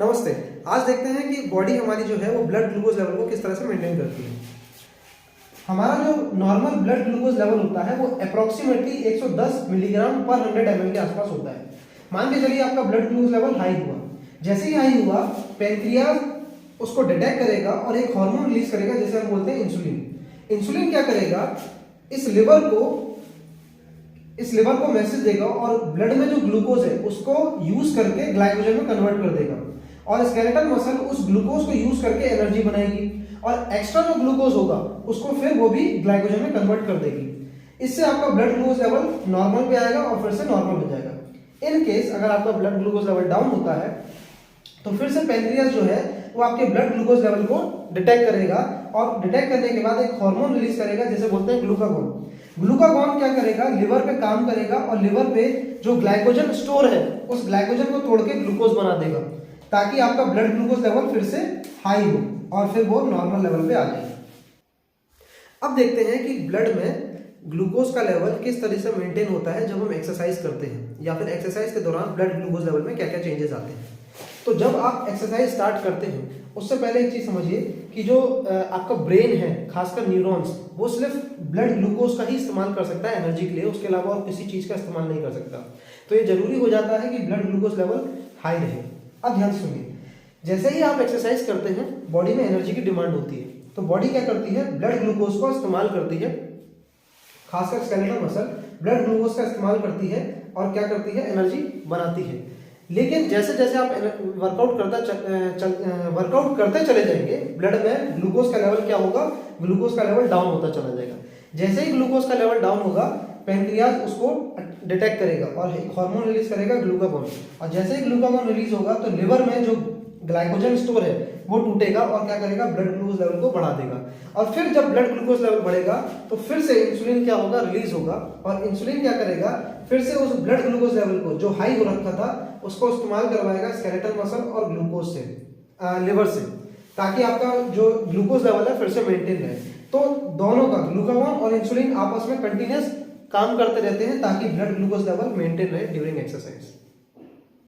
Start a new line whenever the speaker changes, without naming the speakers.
नमस्ते। आज देखते हैं कि बॉडी हमारी जो है वो ब्लड ग्लूकोज लेवल को किस तरह से मेंटेन करती है। हमारा जो नॉर्मल ब्लड ग्लूकोज लेवल होता है वो अप्रोक्सीमेटली 110 मिलीग्राम पर 100 ml के आसपास होता है। मान के चलिए आपका ब्लड ग्लूकोज लेवल हाई हुआ, जैसे ही हाई हुआ पैंक्रियाज उसको डिटेक्ट करेगा और एक हार्मोन रिलीज करेगा जिसे हम बोलते हैं इंसुलिन। इंसुलिन क्या करेगा, इस लिवर को मैसेज देगा और ब्लड में जो ग्लूकोज है उसको यूज करके ग्लाइकोजन में कन्वर्ट कर देगा और स्केलेटल मसल उस ग्लूकोज को यूज करके एनर्जी बनाएगी और एक्स्ट्रा जो ग्लूकोज होगा उसको फिर वो भी ग्लाइकोजन में कन्वर्ट कर देगी। इससे आपका ब्लड ग्लूकोज लेवल नॉर्मल पे आएगा और फिर से नॉर्मल हो जाएगा। इन केस अगर आपका ब्लड ग्लूकोज लेवल डाउन होता है तो फिर से पैंक्रियाज जो है वो आपके ब्लड ग्लूकोज लेवल को डिटेक्ट करेगा और डिटेक्ट करने के बाद एक हार्मोन रिलीज करेगा जिसे बोलते हैं ग्लूकागॉन। ग्लूकागॉन क्या करेगा, लिवर पे काम करेगा और लिवर पे जो ग्लाइकोजन स्टोर है उस ग्लाइकोजन को तोड़ के ग्लूकोज बना देगा ताकि आपका ब्लड ग्लूकोज लेवल फिर से हाई हो और फिर वो नॉर्मल लेवल पे आ जाए। अब देखते हैं कि ब्लड में ग्लूकोज का लेवल किस तरह से मेंटेन होता है जब हम एक्सरसाइज करते हैं या फिर एक्सरसाइज के दौरान ब्लड ग्लूकोज लेवल में क्या क्या चेंजेस आते हैं। तो जब आप एक्सरसाइज स्टार्ट करते हैं उससे पहले एक चीज समझिए कि जो आपका ब्रेन है, खासकर न्यूरॉन्स, वो सिर्फ ब्लड ग्लूकोज का ही इस्तेमाल कर सकता है एनर्जी के लिए, उसके अलावा और किसी चीज का इस्तेमाल नहीं कर सकता। तो ये जरूरी हो जाता है कि ब्लड ग्लूकोज लेवल हाई रहे। अब ध्यान सुनिए, जैसे ही आप एक्सरसाइज करते हैं बॉडी में एनर्जी की डिमांड होती है, तो बॉडी क्या करती है, ब्लड ग्लूकोज का इस्तेमाल करती है, खासकर स्केलेटल मसल ब्लड ग्लूकोज का इस्तेमाल करती है और क्या करती है, एनर्जी बनाती है। लेकिन जैसे जैसे आप वर्कआउट करते चले जाएंगे ब्लड में ग्लूकोज का लेवल क्या होगा, ग्लूकोज का लेवल डाउन होता चला जाएगा। जैसे ही ग्लूकोज का लेवल डाउन होगा पैंक्रियाज उसको डिटेक्ट करेगा और एक हार्मोन रिलीज करेगा ग्लूकागॉन, और जैसे ही ग्लूकागॉन रिलीज होगा तो लिवर में जो ग्लाइकोजन स्टोर है वो टूटेगा और क्या करेगा, ब्लड ग्लूकोज लेवल को बढ़ा देगा। और फिर जब ब्लड ग्लूकोज लेवल बढ़ेगा तो फिर से इंसुलिन क्या होगा, रिलीज होगा और इंसुलिन क्या करेगा, फिर से उस ब्लड ग्लूकोज लेवल को जो हाई हो रखा था उसको इस्तेमाल करवाएगा स्केलेटल मसल और ग्लूकोज से, लिवर से, ताकि आपका जो ग्लूकोज लेवल है फिर से मेंटेन रहे। तो दोनों का, ग्लूकागॉन और इंसुलिन, आपस में कंटिन्यूअस काम करते रहते हैं ताकि ब्लड ग्लूकोज लेवल मेंटेन रहे ड्यूरिंग एक्सरसाइज।